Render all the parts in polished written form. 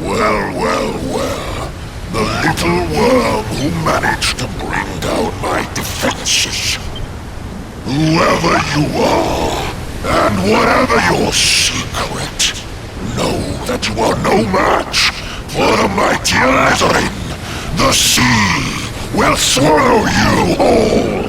Well. The little worm who managed to bring down my defenses. Whoever you are, and whatever your secret, know that you are no match for the mighty Alizarin. The sea will swallow you whole.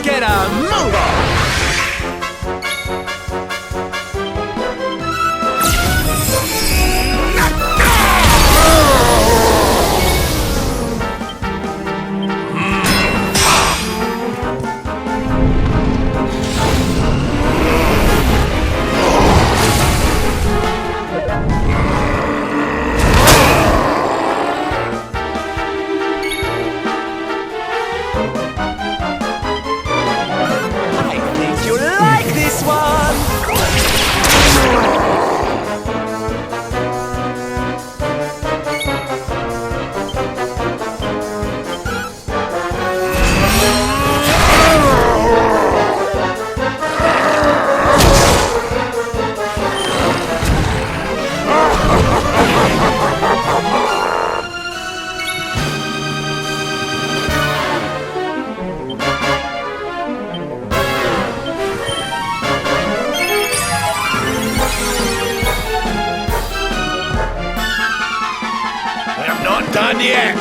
Get a move on! Done yet!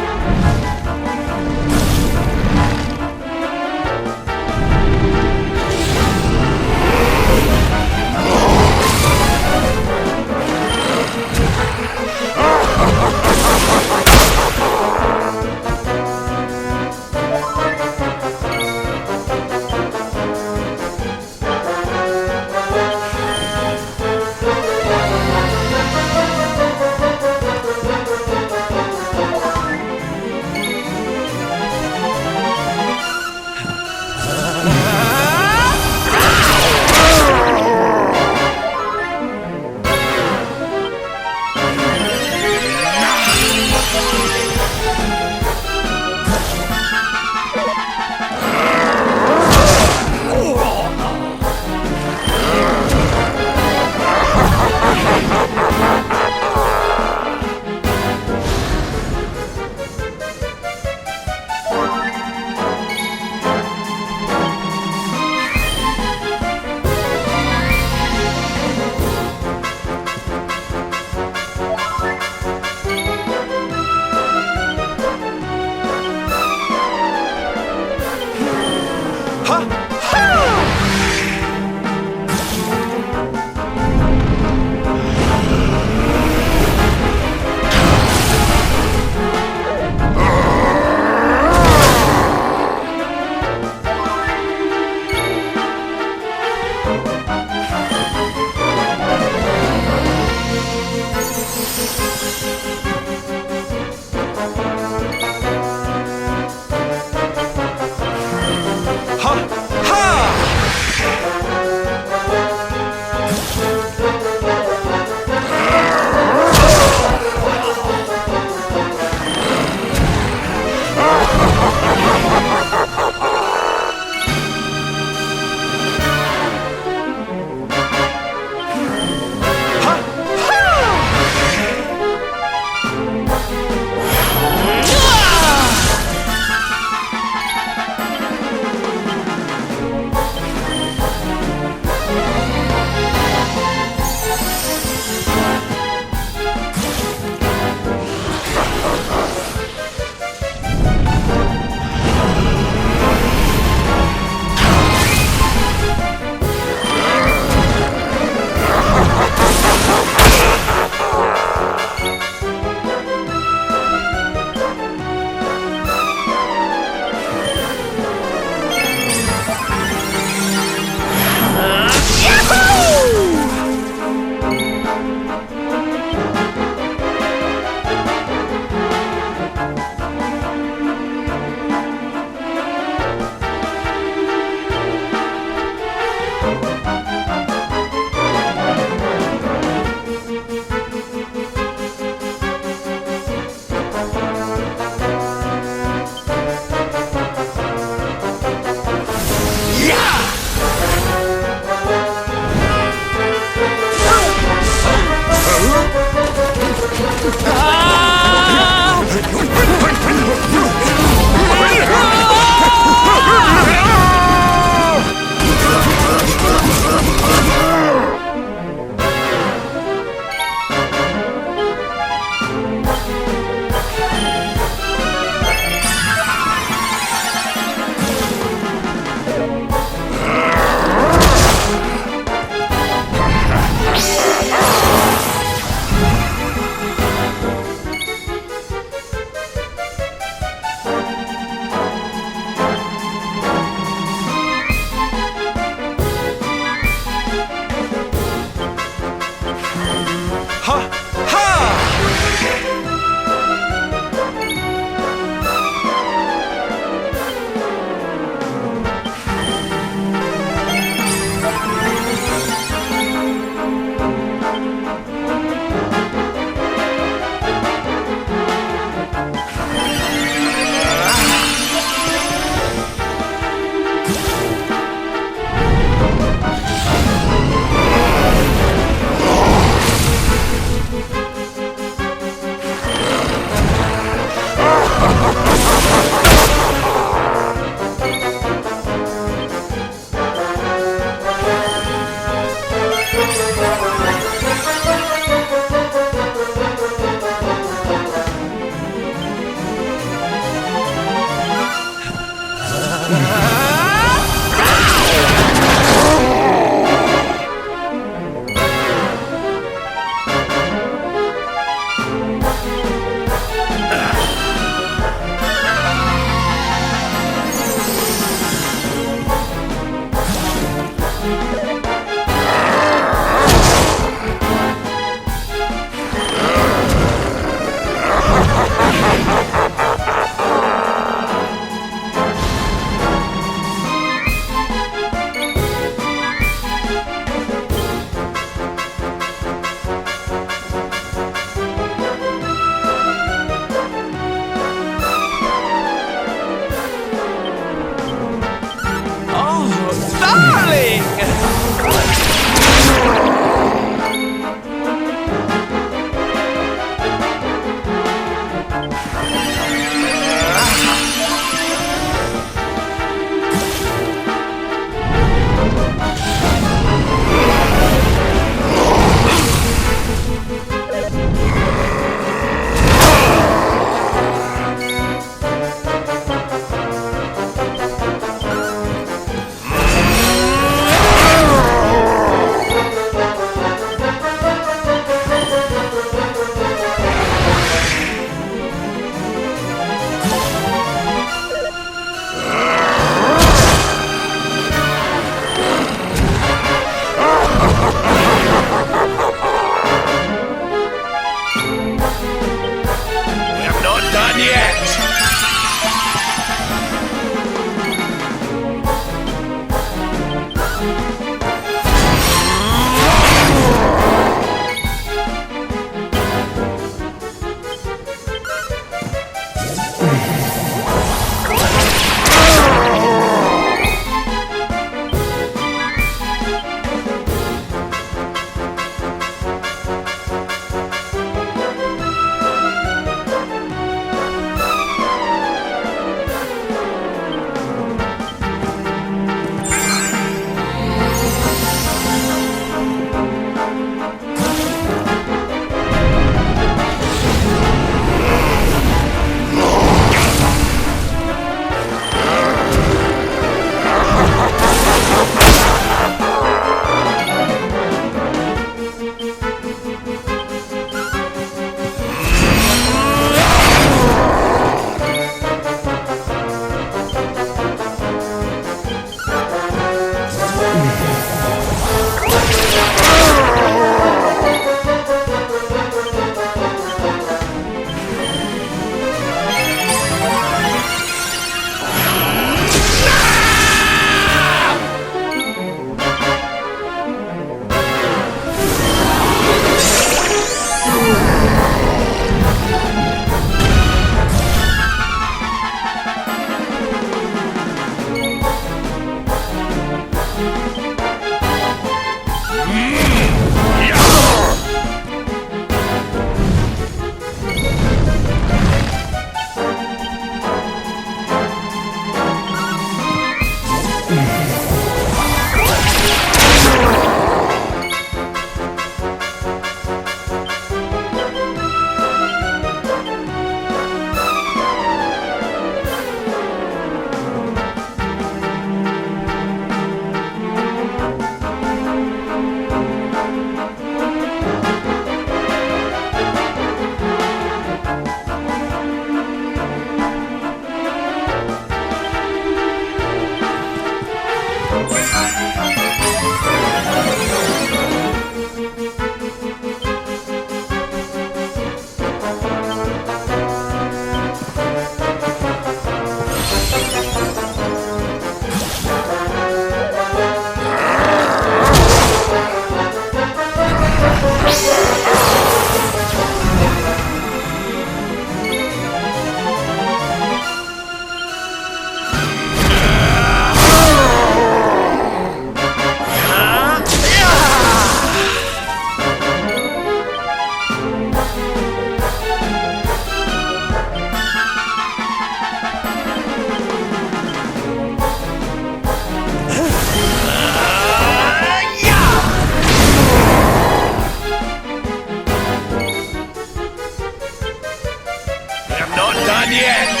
yet!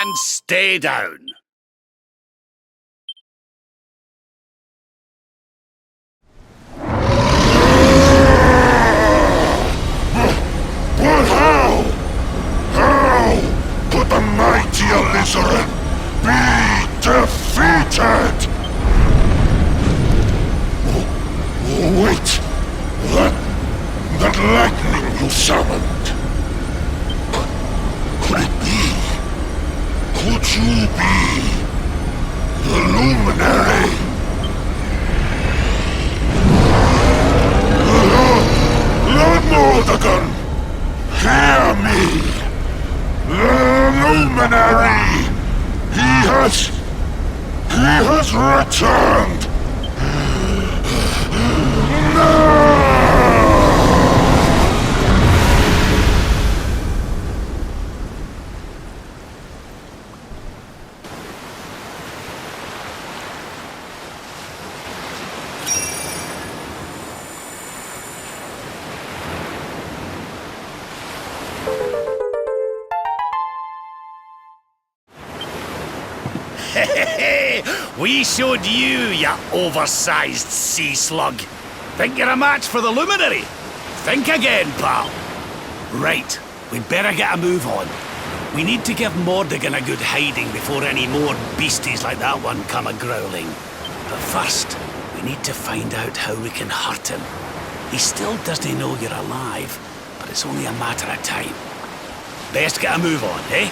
And stay down. But how? How could the mighty Alizarin be defeated? Oh, wait! That lightning you summoned. Could it be? Could you be the luminary? Lord Mordegon, hear me! The luminary! He has returned! No! We showed you, ya oversized sea slug. Think you're a match for the luminary? Think again, pal. Right, we'd better get a move on. We need to give Mordegon a good hiding before any more beasties like that one come a-growling. But first, we need to find out how we can hurt him. He still doesn't know you're alive, but it's only a matter of time. Best get a move on, eh?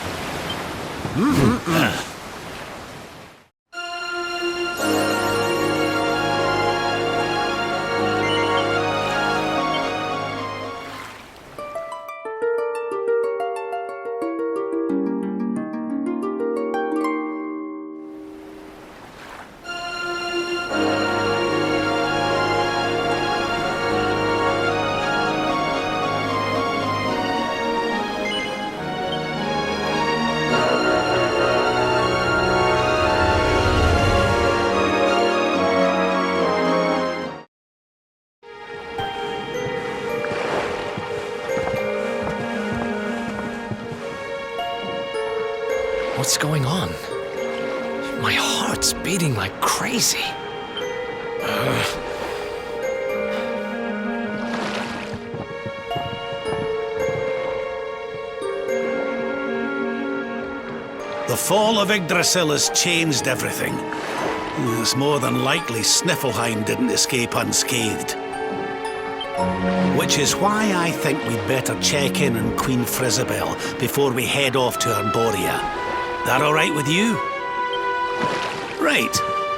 What's going on? My heart's beating like crazy. The fall of Yggdrasil has changed everything. It's more than likely Sniffleheim didn't escape unscathed. Which is why I think we'd better check in on Queen Frizabel before we head off to Arborea. That all right with you? Right,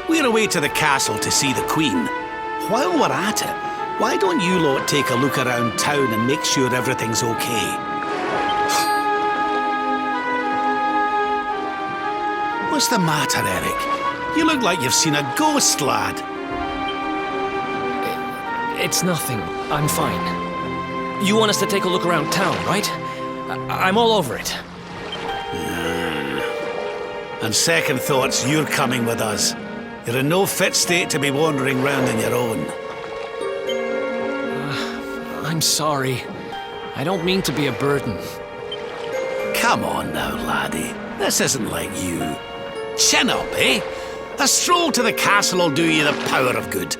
we're away to the castle to see the Queen. While we're at it, why don't you lot take a look around town and make sure everything's okay? What's the matter, Eric? You look like you've seen a ghost, lad. It's nothing. I'm fine. You want us to take a look around town, right? I'm all over it. On second thoughts, you're coming with us. You're in no fit state to be wandering round on your own. I'm sorry. I don't mean to be a burden. Come on now, laddie. This isn't like you. Chin up, eh? A stroll to the castle will do you the power of good.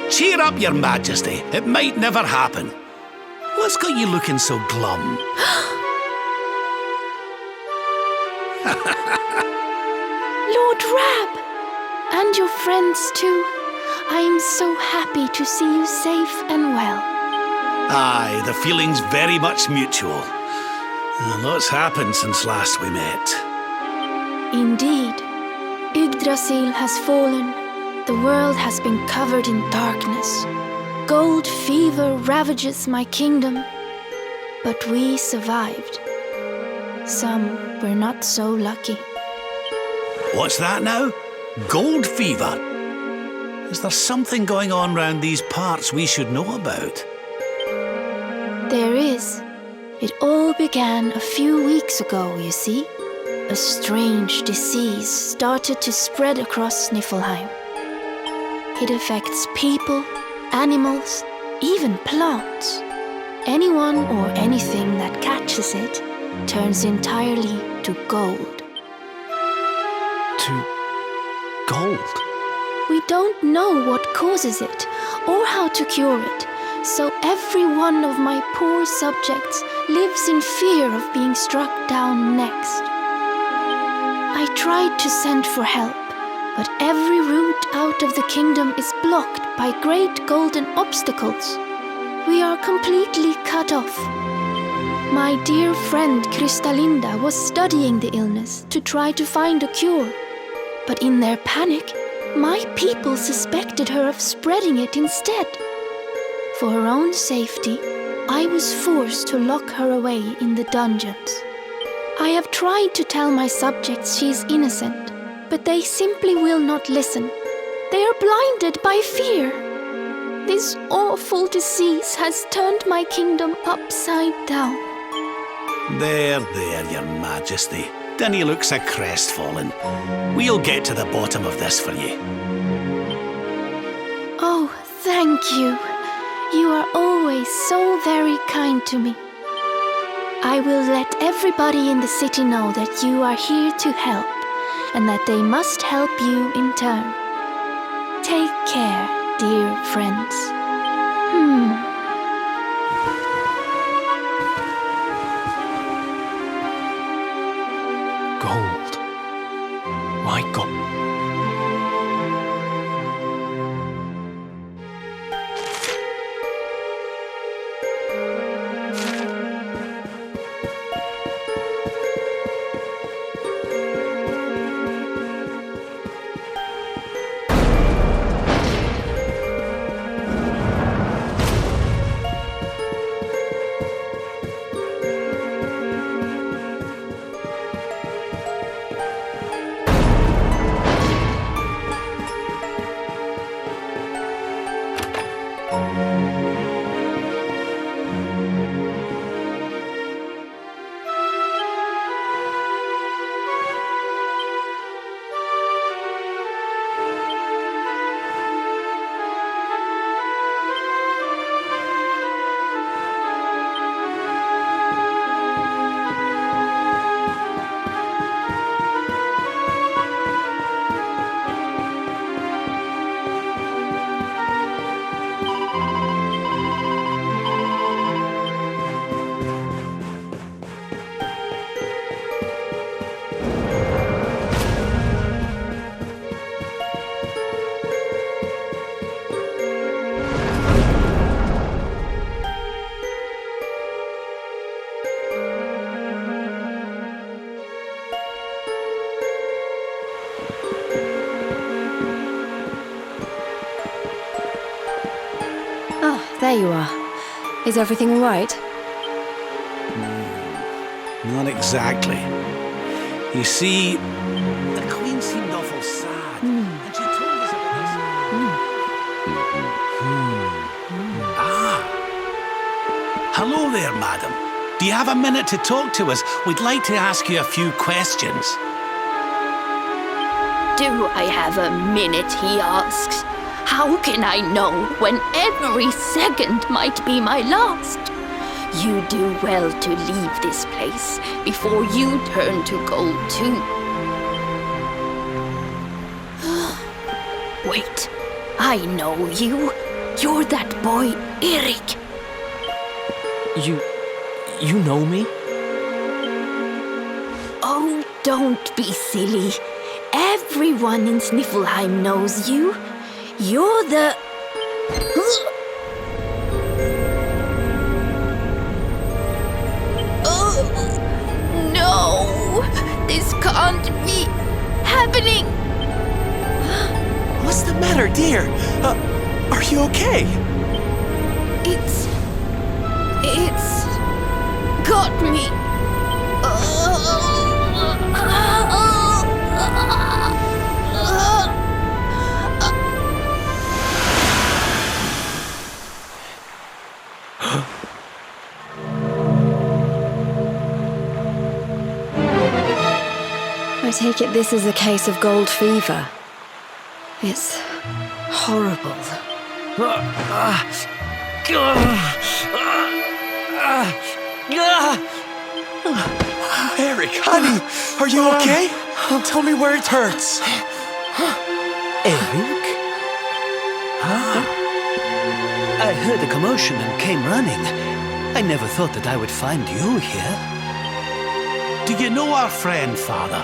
Cheer up, Your Majesty. It might never happen. What's got you looking so glum? Lord Rab! And your friends too. I am so happy to see you safe and well. Aye, the feeling's very much mutual. A lot's happened since last we met. Indeed. Yggdrasil has fallen. The world has been covered in darkness. Gold fever ravages my kingdom. But we survived. Some were not so lucky. What's that now? Gold fever? Is there something going on round these parts we should know about? There is. It all began a few weeks ago, you see. A strange disease started to spread across Niflheim. It affects people, animals, even plants. Anyone or anything that catches it turns entirely to gold. To gold? We don't know what causes it or how to cure it, so every one of my poor subjects lives in fear of being struck down next. I tried to send for help, but every route out of the kingdom is blocked by great golden obstacles. We are completely cut off. My dear friend Kristalinda was studying the illness to try to find a cure, but in their panic, my people suspected her of spreading it instead. For her own safety, I was forced to lock her away in the dungeons. I have tried to tell my subjects she is innocent, but they simply will not listen. They are blinded by fear. This awful disease has turned my kingdom upside down. There, Your Majesty. Dinny look so crestfallen. We'll get to the bottom of this for you. Oh, thank you. You are always so very kind to me. I will let everybody in the city know that you are here to help, and that they must help you in turn. Take care, dear friends. Gold. My God. There you are. Is everything all right? Not exactly. You see, the Queen seemed awful sad, and she told us about this. Hello there, madam. Do you have a minute to talk to us? We'd like to ask you a few questions. Do I have a minute, he asks. How can I know when every second might be my last? You do well to leave this place before you turn to gold too. Wait, I know you. You're that boy, Eric. You know me? Oh, don't be silly. Everyone in Sniffelheim knows you. You're the... Oh, no! This can't be happening! What's the matter, dear? Are you okay? It's got me. I take it this is a case of gold fever. It's horrible. Eric, honey, are you okay? Tell me where it hurts. Eric? I heard a commotion and came running. I never thought that I would find you here. Do you know our friend, Father?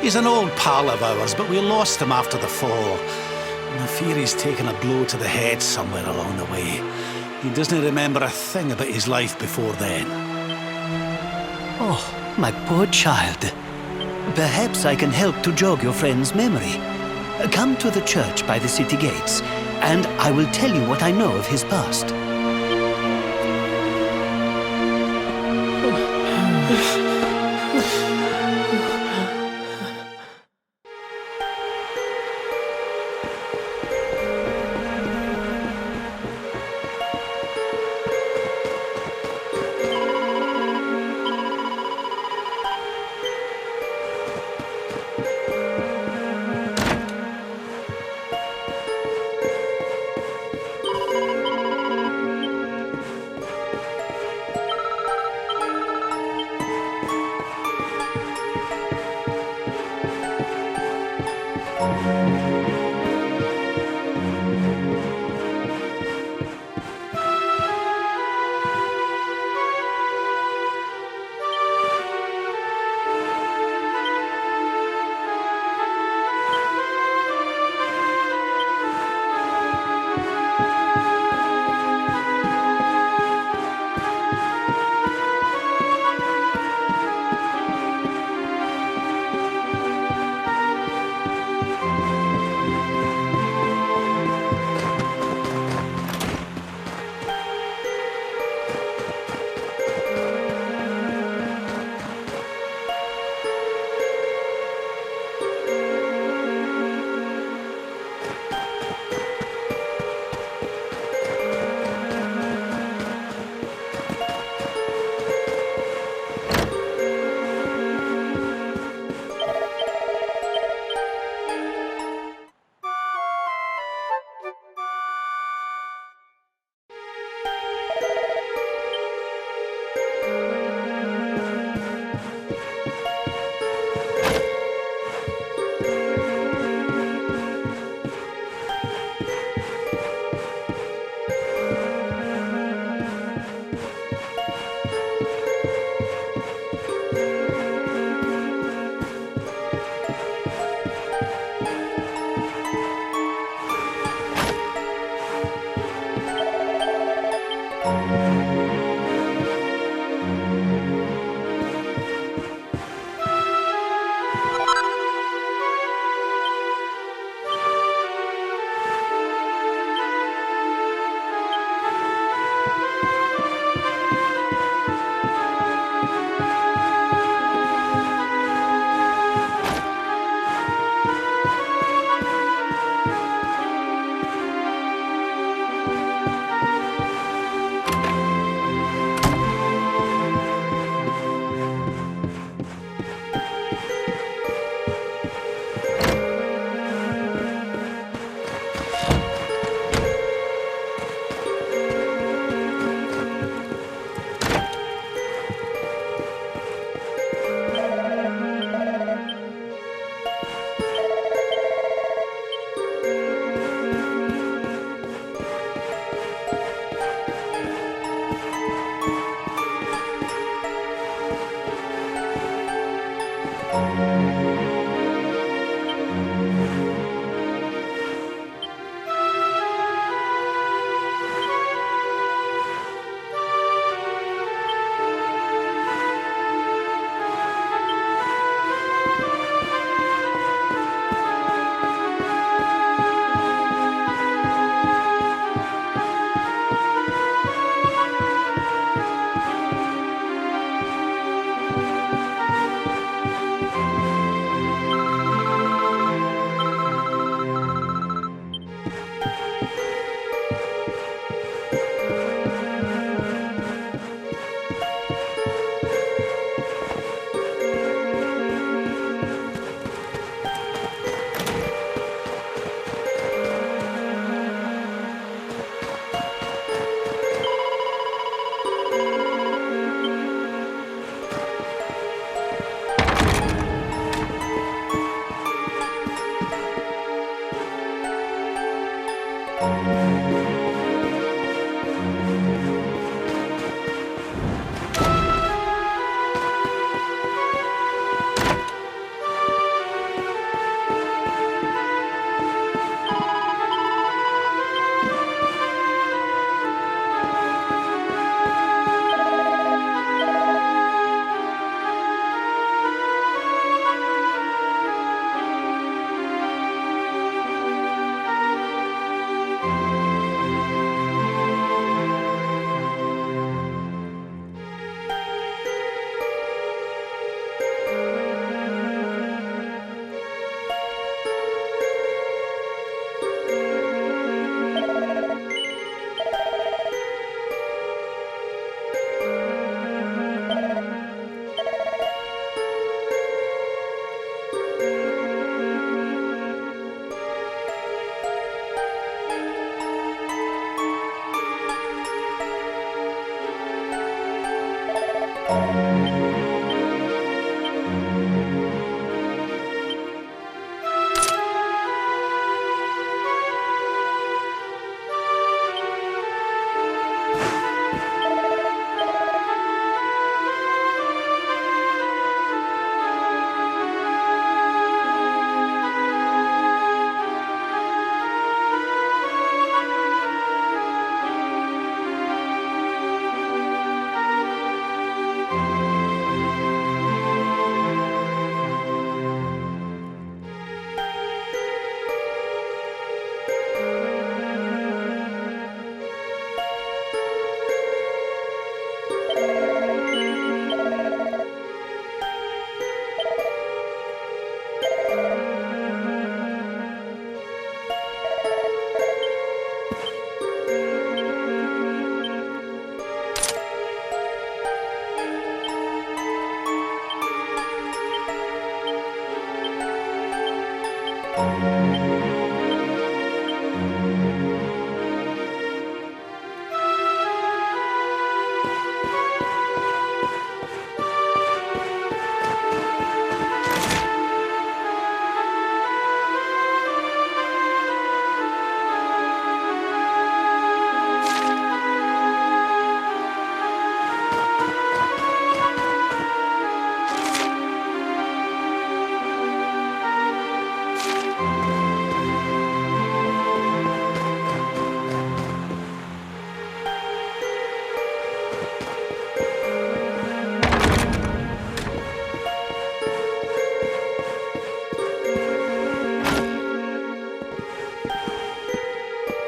He's an old pal of ours, but we lost him after the fall. And I fear he's taken a blow to the head somewhere along the way. He doesn't remember a thing about his life before then. Oh, my poor child. Perhaps I can help to jog your friend's memory. Come to the church by the city gates, and I will tell you what I know of his past.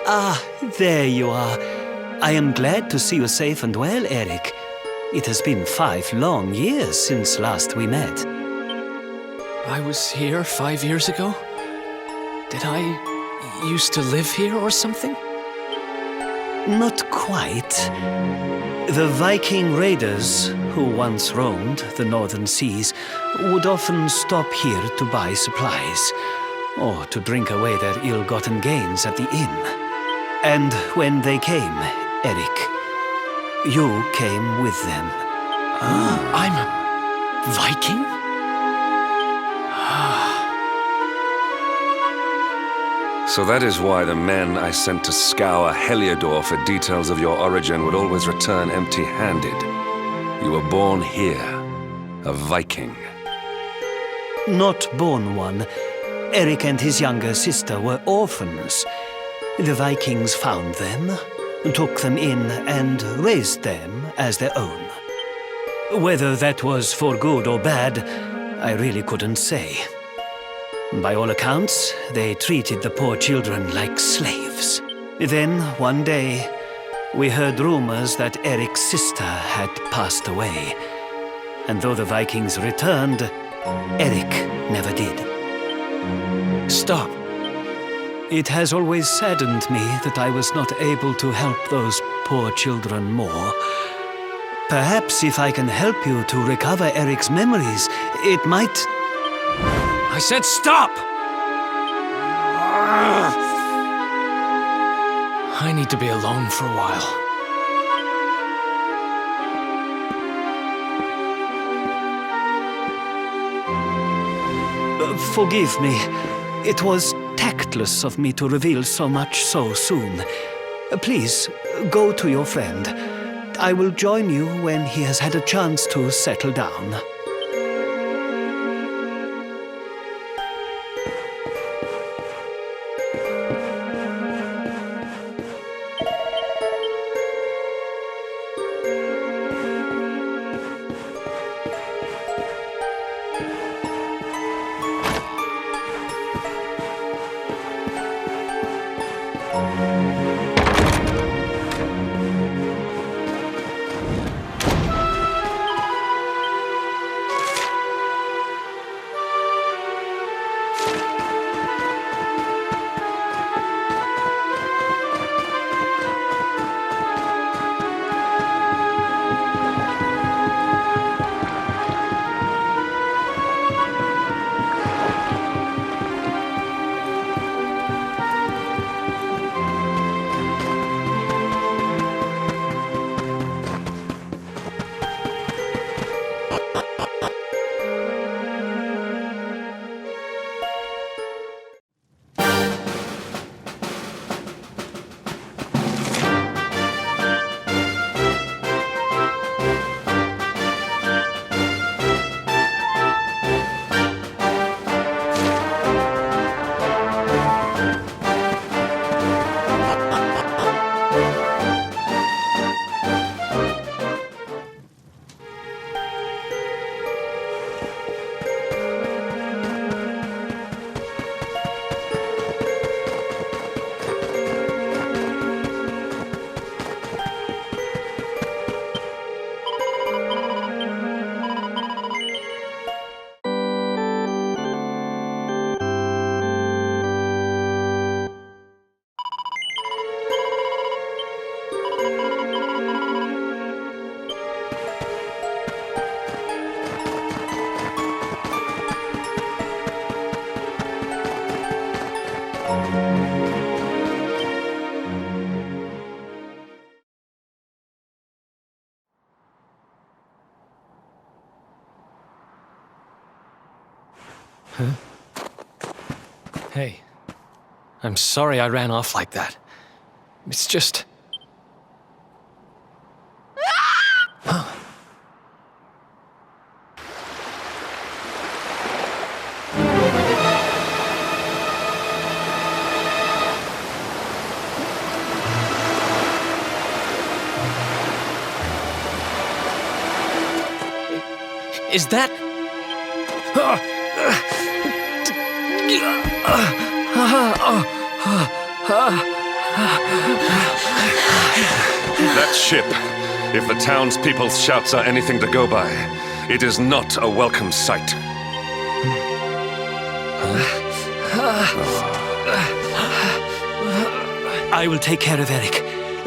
Ah, there you are. I am glad to see you safe and well, Eric. It has been 5 long years since last we met. I was here 5 years ago? Did I used to live here or something? Not quite. The Viking raiders, who once roamed the northern seas, would often stop here to buy supplies, or to drink away their ill-gotten gains at the inn. And when they came, Eric, you came with them. I'm a Viking? So that is why the men I sent to scour Heliodor for details of your origin would always return empty-handed. You were born here, a Viking. Not born one. Eric and his younger sister were orphans. The Vikings found them, took them in, and raised them as their own. Whether that was for good or bad, I really couldn't say. By all accounts, they treated the poor children like slaves. Then, one day, we heard rumors that Eric's sister had passed away. And though the Vikings returned, Eric never did. Stop. It has always saddened me that I was not able to help those poor children more. Perhaps if I can help you to recover Eric's memories, it might... I said stop! I need to be alone for a while. Forgive me. It was tactless of me to reveal so much so soon. Please, go to your friend. I will join you when he has had a chance to settle down. Hey, I'm sorry I ran off like that. It's just... Is that... That ship, if the townspeople's shouts are anything to go by, it is not a welcome sight. I will take care of Eric.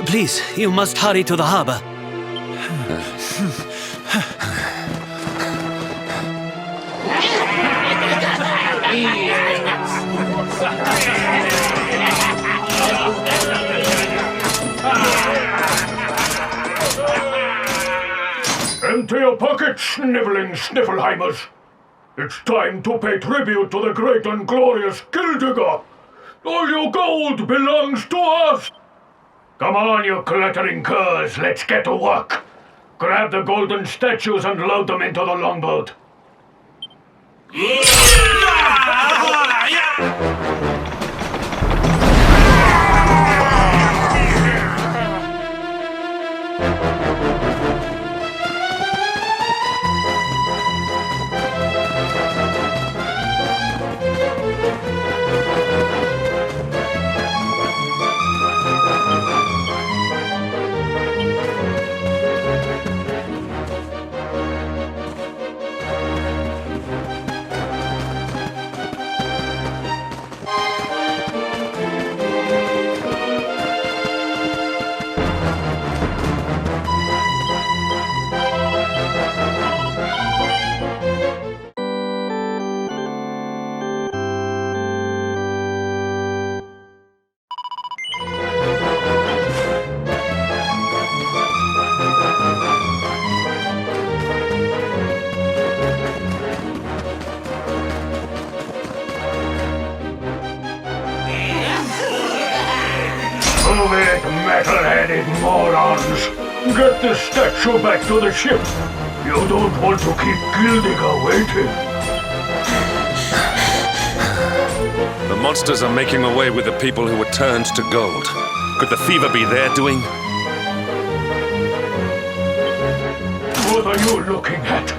Please, you must hurry to the harbor. Empty your pockets, sniveling Sniffelheimers. It's time to pay tribute to the great and glorious Gildigger. All your gold belongs to us. Come on, you clattering curs, let's get to work. Grab the golden statues and load them into the longboat. Move it, metal-headed morons! Get the statue back to the ship! You don't want to keep Gildigger waiting! The monsters are making away with the people who were turned to gold. Could the fever be their doing? What are you looking at?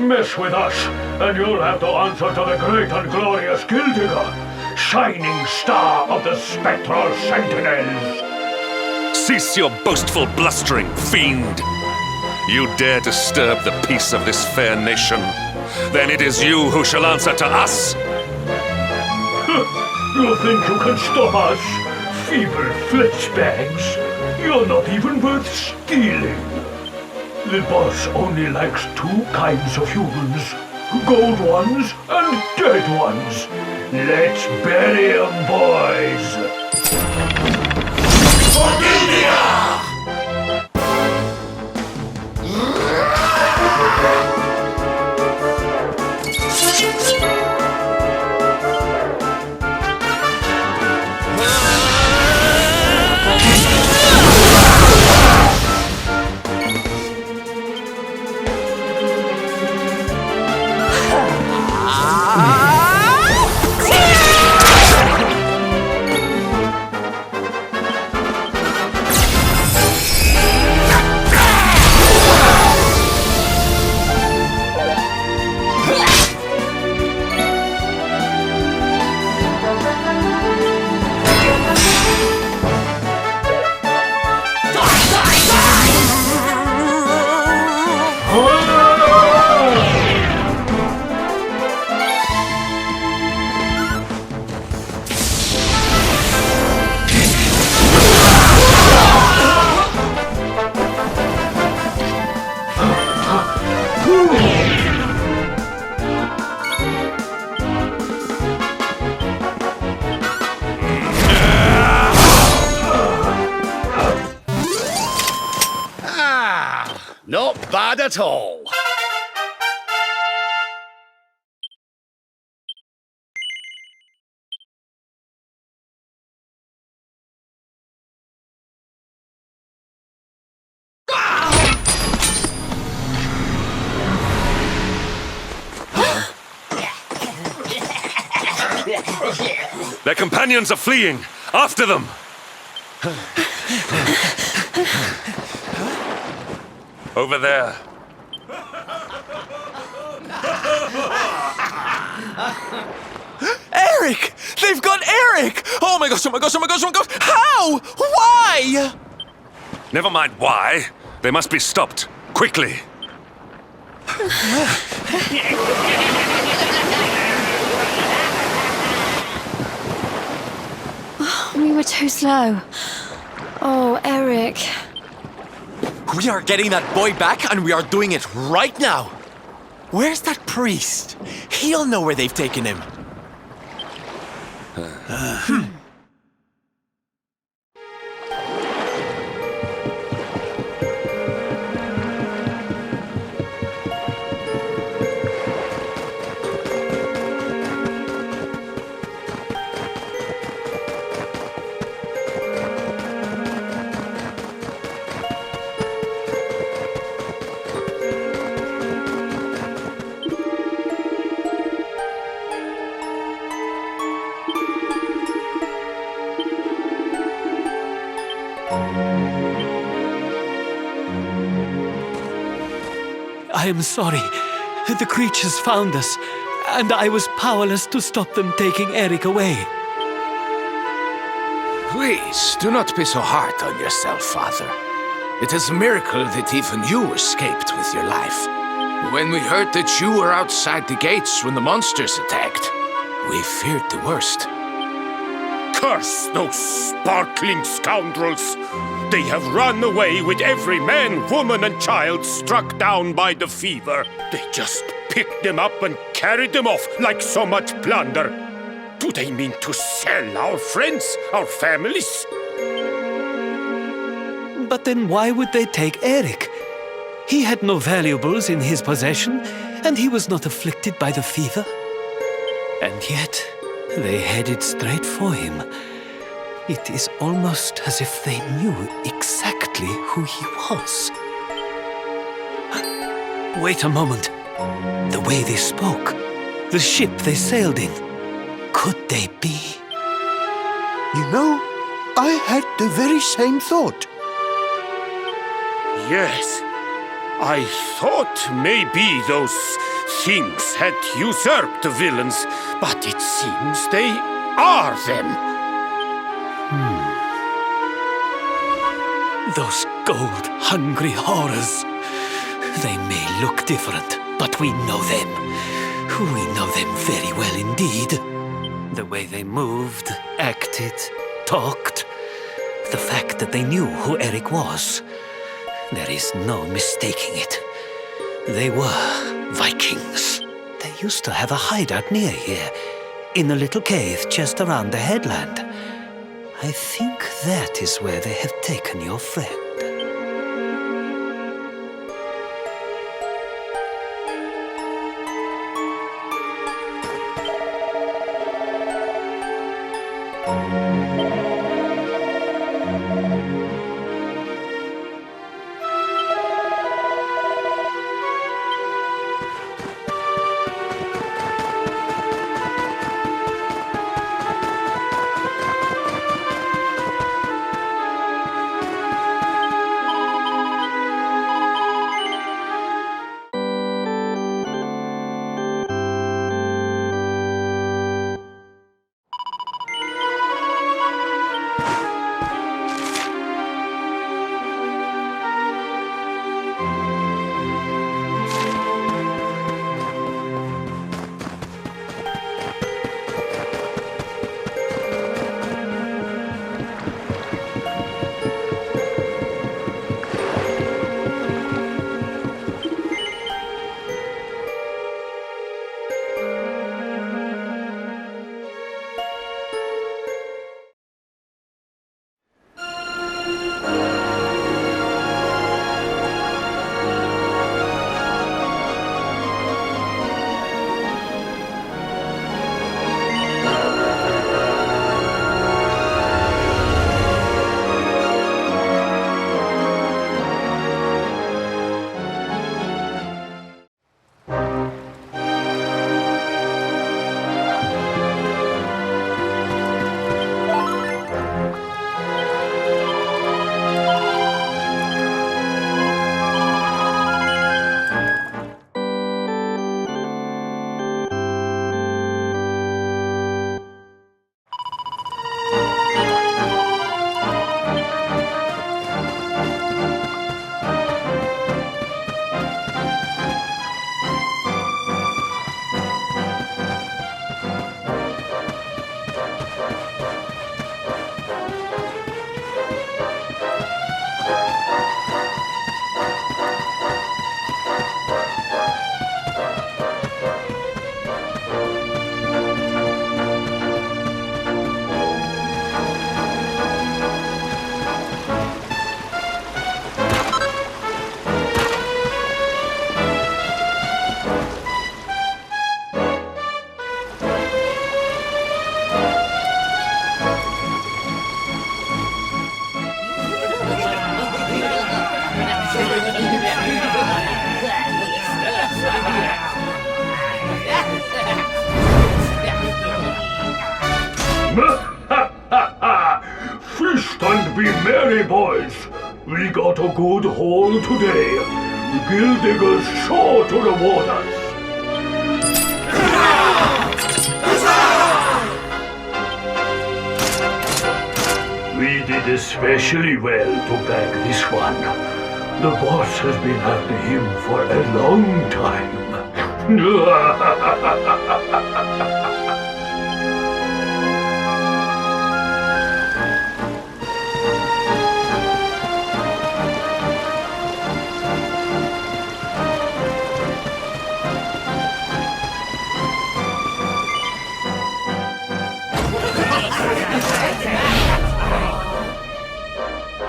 Mess with us, and you'll have to answer to the great and glorious Gildigger, shining star of the spectral sentinels! Cease your boastful blustering, fiend! You dare disturb the peace of this fair nation, then it is you who shall answer to us! You think you can stop us? Feeble flitchbags! You're not even worth stealing! The boss only likes two kinds of humans, gold ones and dead ones. Let's bury 'em, boys! For Gildigger! bad at all. Their companions are fleeing! After them! Over there. Eric! They've got Eric! Oh my gosh, oh my gosh, oh my gosh, oh my gosh! How? Why? Never mind why. They must be stopped. Quickly! We were too slow. Oh, Eric. We are getting that boy back, and we are doing it right now. Where's that priest? He'll know where they've taken him. I am sorry. The creatures found us, and I was powerless to stop them taking Eric away. Please, do not be so hard on yourself, Father. It is a miracle that even you escaped with your life. When we heard that you were outside the gates when the monsters attacked, we feared the worst. Curse those sparkling scoundrels! They have run away with every man, woman, and child struck down by the fever. They just picked them up and carried them off like so much plunder. Do they mean to sell our friends, our families? But then why would they take Eric? He had no valuables in his possession, and he was not afflicted by the fever. And yet, they headed straight for him. It is almost as if they knew exactly who he was. Wait a moment. The way they spoke, the ship they sailed in, could they be? You know, I had the very same thought. Yes. I thought maybe those things had usurped the villains, but it seems they are them. Those gold-hungry horrors. They may look different, but we know them. We know them very well indeed. The way they moved, acted, talked. The fact that they knew who Eric was. There is no mistaking it. They were Vikings. They used to have a hideout near here, in a little cave just around the headland. I think that is where they have taken your friend. Feast and be merry, boys. We got a good haul today. Gildigger's sure to reward us. We did especially well to bag this one. The boss has been after him for a long time.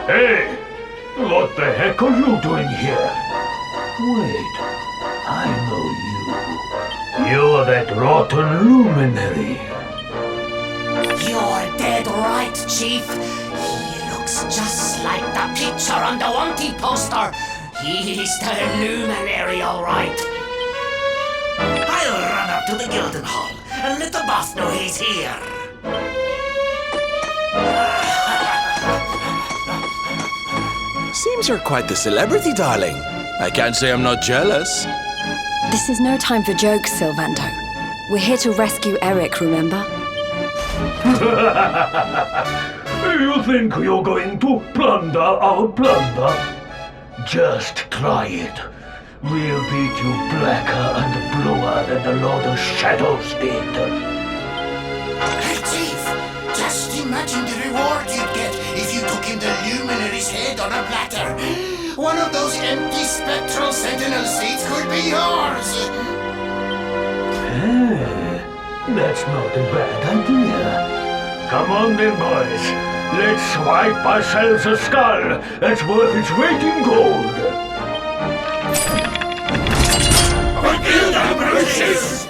Hey! What the heck are you doing here? Wait, I know you. You're that rotten luminary. You're dead right, Chief. He looks just like the picture on the wanted poster. He's the luminary, all right. I'll run up to the Gilden Hall and let the boss know he's here. Seems you're quite the celebrity, darling. I can't say I'm not jealous. This is no time for jokes, Sylvando. We're here to rescue Eric, remember? You think you're going to plunder our plunder? Just try it. We'll beat you blacker and bluer than the Lord of Shadows did. Hey, Chief! Just imagine the reward you'd get if you took in the luminary's head on a platter. One of those empty spectral sentinel seats could be yours. Hey, that's not a bad idea. Come on then, boys. Let's swipe ourselves a skull that's worth its weight in gold. Forgive the Bruces!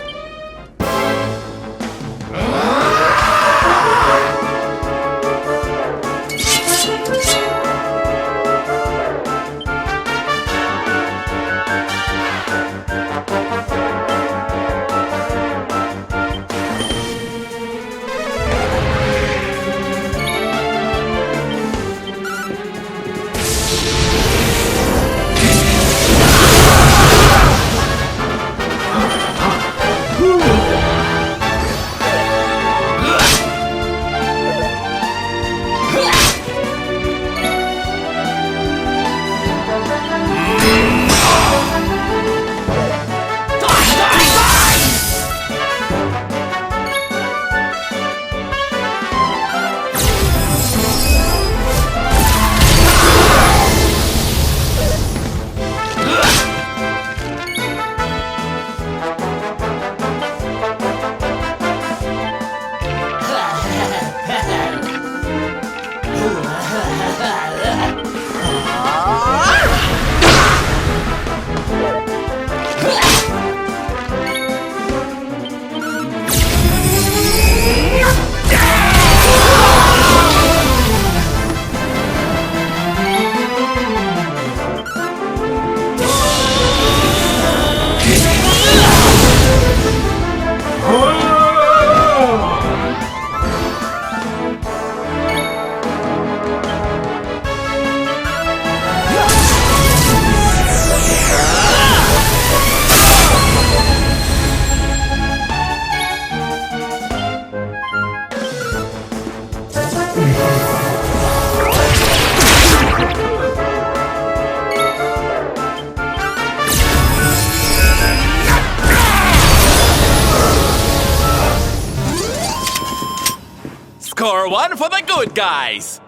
Score one for the good guys!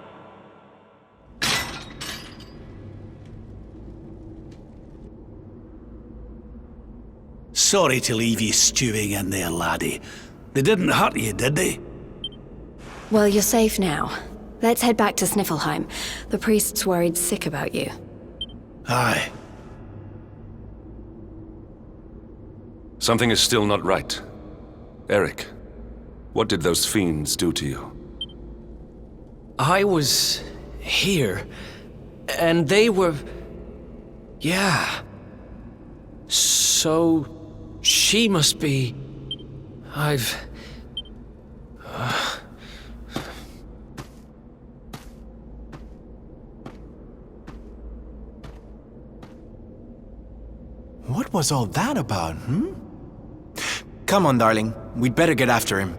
Sorry to leave you stewing in there, laddie. They didn't hurt you, did they? Well, you're safe now. Let's head back to Sniffelheim. The priest's worried sick about you. Aye. Something is still not right. Eric, what did those fiends do to you? I was here, and they were... Yeah. So, she must be... What was all that about, hmm? Come on, darling. We'd better get after him.